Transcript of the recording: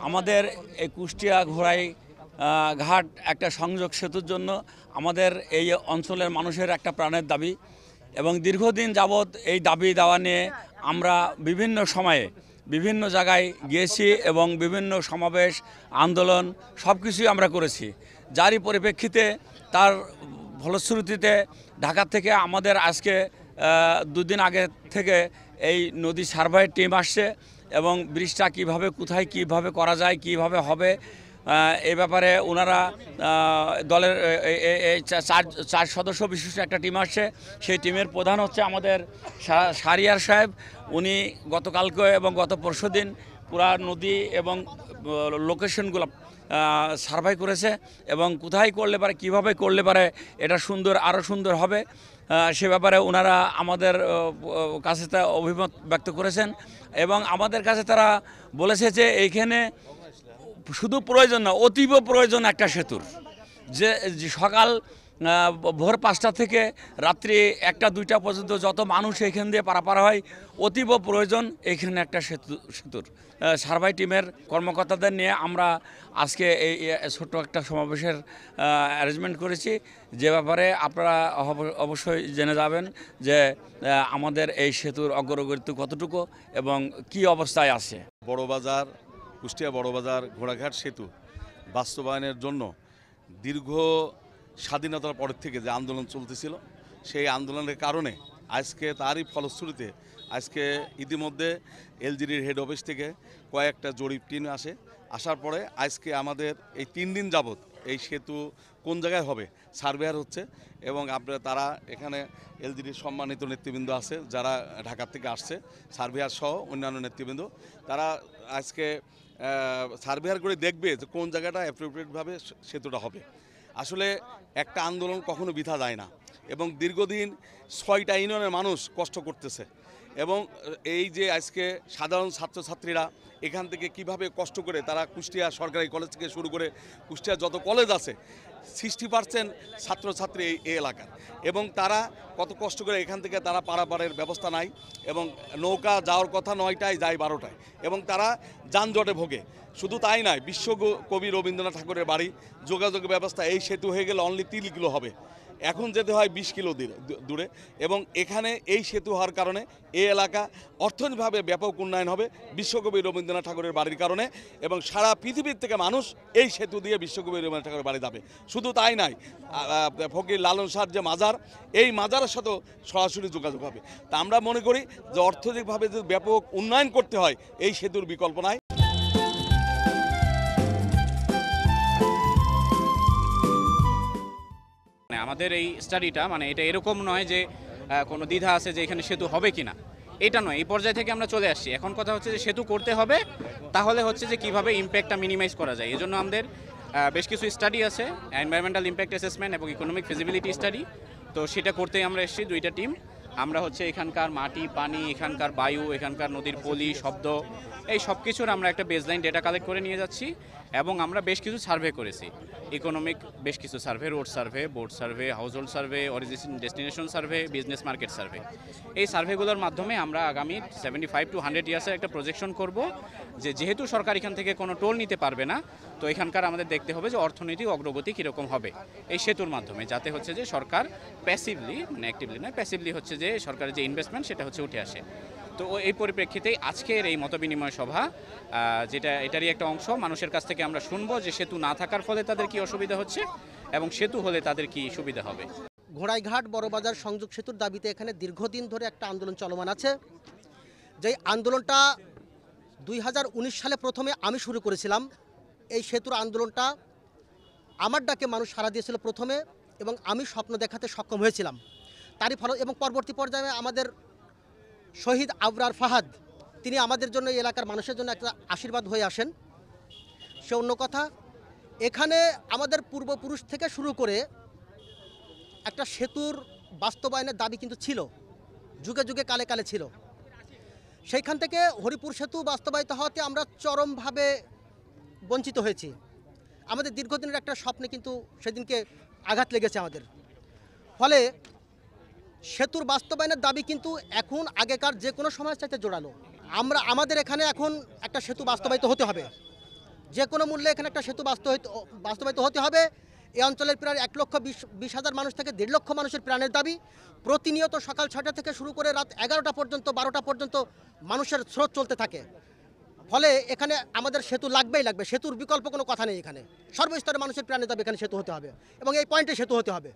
আমাদের এই কুষ্টিয়া ঘোড়াই ঘাট একটা সংযোগ সেতুর জন্য আমাদের এই অঞ্চলের মানুষের একটা প্রাণের দাবি এবং দীর্ঘদিন যাবৎ এই দাবি দেওয়া নিয়ে আমরা বিভিন্ন সময়ে বিভিন্ন জায়গায় গিয়েছি এবং বিভিন্ন সমাবেশ আন্দোলন সব কিছুই আমরা করেছি, যারই পরিপ্রেক্ষিতে তার ফলশ্রুতিতে ঢাকা থেকে আমাদের আজকে দুদিন আগে থেকে এই নদী সার্ভের টিম আসছে এবং ব্রিজটা কিভাবে কোথায় কিভাবে করা যায় কিভাবে হবে এই ব্যাপারে ওনারা দলের চার সদস্য বিশিষ্ট একটা টিম আসছে। সেই টিমের প্রধান হচ্ছে আমাদের শাহরিয়ার সাহেব। উনি গতকালকে এবং গত পরশুদিন পুরা নদী এবং লোকেশনগুলো সার্ভে করেছে এবং কোথায় করলে পারে কিভাবে করলে পারে এটা সুন্দর আরও সুন্দর হবে সে ব্যাপারে ওনারা আমাদের কাছে তা অভিমত ব্যক্ত করেছেন এবং আমাদের কাছে তারা বলেছে যে এইখানে শুধু প্রয়োজন না, অতীব প্রয়োজন একটা সেতুর, যে সকাল ভোর 5টা থেকে রাত্রি 1টা-2টা পর্যন্ত যত মানুষ এখান দিয়ে পারাপার হয়, অতীব প্রয়োজন এখানে একটা সেতুর। সার্ভে টিমের কর্মকর্তাদের নিয়ে আমরা আজকে এই ছোট্ট একটা সমাবেশের অ্যারেঞ্জমেন্ট করেছি, যে ব্যাপারে আপনারা অবশ্যই জেনে যাবেন যে আমাদের এই সেতুর অগ্রগতি কতটুকু এবং কি অবস্থায় আছে। বড়বাজার কুষ্টিয়া বড়বাজার ঘোড়াঘাট সেতু বাস্তবায়নের জন্য দীর্ঘ স্বাধীনতার পরের থেকে যে আন্দোলন চলতেছিল, সেই আন্দোলনের কারণে আজকে তারই ফলশ্রুতিতে আজকে ইতিমধ্যে এলজিডির হেড অফিস থেকে কয়েকটা জরিপ টিম আসার পরে আজকে আমাদের এই 3 দিন যাবৎ এই সেতু কোন জায়গায় হবে সার্ভেয়ার হচ্ছে এবং আপনারা তারা এখানে এলজিডির সম্মানিত নেতৃবৃন্দ আছে যারা ঢাকা থেকে আসছে, সার্ভেয়ার সহ অন্যান্য নেতৃবৃন্দ, তারা আজকে সার্ভেয়ার করে দেখবে যে কোন জায়গাটা অ্যাপ্রোপ্রিয়েটভাবে সেতুটা হবে। আসলে একটা আন্দোলন কখনো বৃথা যায় না এবং দীর্ঘদিন 6টা ইউনিয়নের মানুষ কষ্ট করতেছে এবং এই যে আজকে সাধারণ ছাত্রছাত্রীরা এখান থেকে কিভাবে কষ্ট করে তারা কুষ্টিয়া সরকারি কলেজ থেকে শুরু করে কুষ্টিয়া যত কলেজ আছে 60% ছাত্রছাত্রী এই এলাকার এবং তারা কত কষ্ট করে এখান থেকে তারা পারাপারের ব্যবস্থা নাই এবং নৌকা যাওয়ার কথা 9টায় যায় 12টায় এবং তারা যানজটে ভোগে। শুধু তাই নয়, বিশ্বকবি রবীন্দ্রনাথ ঠাকুরের বাড়ি যোগাযোগ ব্যবস্থা এই সেতু হয়ে গেলে অনলি 3 কিলো হবে, এখন যেতে হয় 20 কিলো দূরে এবং এখানে এই সেতু হওয়ার কারণে এই এলাকা অর্থনৈতিকভাবে ব্যাপক উন্নয়ন হবে বিশ্বকবি রবীন্দ্রনাথ ঠাকুরের বাড়ির কারণে এবং সারা পৃথিবীর থেকে মানুষ এই সেতু দিয়ে বিশ্বকবি রবীন্দ্রনাথ ঠাকুরের বাড়ি যাবে। শুধু তাই নয়, ফকির লালন শাহর যে মাজার, এই মাজারের সাথেও সরাসরি যোগাযোগ হবে। তা আমরা মনে করি যে অর্থনৈতিকভাবে যদি ব্যাপক উন্নয়ন করতে হয় এই সেতুর বিকল্প নাই। আমাদের এই স্টাডিটা এটা এরকম নয় যে কোনো দ্বিধা আছে যে এখানে সেতু হবে কিনা, এটা নয়। এই পর্যায় থেকে আমরা চলে আসছি, এখন কথা হচ্ছে যে সেতু করতে হবে, তাহলে হচ্ছে যে কিভাবে ইম্প্যাক্টটা মিনিমাইজ করা যায়। এজন্য আমাদের বেশ কিছু স্টাডি আছে, এনভায়রনমেন্টাল ইম্প্যাক্ট অ্যাসেসমেন্ট এবং ইকোনমিক ফিজিবিলিটি স্টাডি। তো সেটা করতেই আমরা এসেছি 2টা টিম। আমরা হচ্ছে এখানকার মাটি, পানি, এখানকার বায়ু, এখানকার নদীর পলি, শব্দ, এই সব কিছুর আমরা একটা বেসলাইন ডেটা কালেক্ট করে নিয়ে যাচ্ছি এবং আমরা বেশ কিছু সার্ভে করেছি, ইকোনমিক বেশ কিছু survey, road survey, board survey, house hold survey, origin destination survey, business market survey. এই সার্ভেগুলোর মাধ্যমে আমরা আগামী 75 to 100 ইয়ার্সের একটা প্রজেকশন করব যে যেহেতু সরকার এখান থেকে কোনো টোল নিতে পারবে না, তো এখানকার আমাদের দেখতে হবে যে অর্থনৈতিক অগ্রগতি কীরকম হবে এই সেতুর মাধ্যমে, যাতে হচ্ছে যে সরকার প্যাসিভলি অ্যাক্টিভলি নয়, প্যাসিভলি হচ্ছে যে সরকারের যে ইনভেস্টমেন্ট সেটা হচ্ছে উঠে আসে। তো এই পরিপ্রেক্ষিতেই আজকের এই মতবিনিময় সভা, যেটা এটারই একটা অংশ। মানুষের কাছ থেকে আমরা শুনবো যে সেতু না থাকার ফলে তাদের কি অসুবিধা হচ্ছে এবং সেতু হলে তাদের কি সুবিধা হবে। ঘোড়াইঘাট বড়বাজার সংযোগ সেতুর দাবিতে এখানে দীর্ঘদিন ধরে একটা আন্দোলন চলমান আছে। যেই আন্দোলনটা 2019 সালে প্রথমে আমি শুরু করেছিলাম। এই সেতুর আন্দোলনটা আমার ডাকে মানুষ সাড়া দিয়েছিল প্রথমে এবং আমি স্বপ্ন দেখাতে সক্ষম হয়েছিলাম। তারই ফল এবং পরবর্তী পর্যায়ে আমাদের শহীদ আবরার ফাহাদ, তিনি আমাদের জন্য এই এলাকার মানুষের জন্য একটা আশীর্বাদ হয়ে আসেন, সে অন্য কথা। এখানে আমাদের পূর্বপুরুষ থেকে শুরু করে একটা সেতুর বাস্তবায়নের দাবি কিন্তু ছিল, যুগে যুগে কালে কালে ছিল। সেইখান থেকে হরিপুর সেতু বাস্তবায়িত হওয়াতে আমরা চরমভাবে বঞ্চিত হয়েছি। আমাদের দীর্ঘদিনের একটা স্বপ্নে কিন্তু সেদিনকে আঘাত লেগেছে আমাদের। ফলে সেতুর বাস্তবায়নের দাবি কিন্তু এখন আগেকার যে কোনো সময়ের চাইতে জোরালো। আমাদের এখানে এখন একটা সেতু বাস্তবায়িত হতে হবে। যে কোনো মূল্যে এখানে একটা সেতু বাস্তবায়িত হতে হবে। এই অঞ্চলের প্রায় 1,20,000 মানুষ থেকে 1.5 লক্ষ মানুষের প্রাণের দাবি। প্রতিনিয়ত সকাল 6টা থেকে শুরু করে রাত 11টা পর্যন্ত 12টা পর্যন্ত মানুষের স্রোত চলতে থাকে। ফলে এখানে আমাদের সেতু লাগবেই লাগবে, সেতুর বিকল্প কোনো কথা নেই। এখানে সর্বস্তরের মানুষের প্রাণের দাবি, এখানে সেতু হতে হবে এবং এই পয়েন্টে সেতু হতে হবে।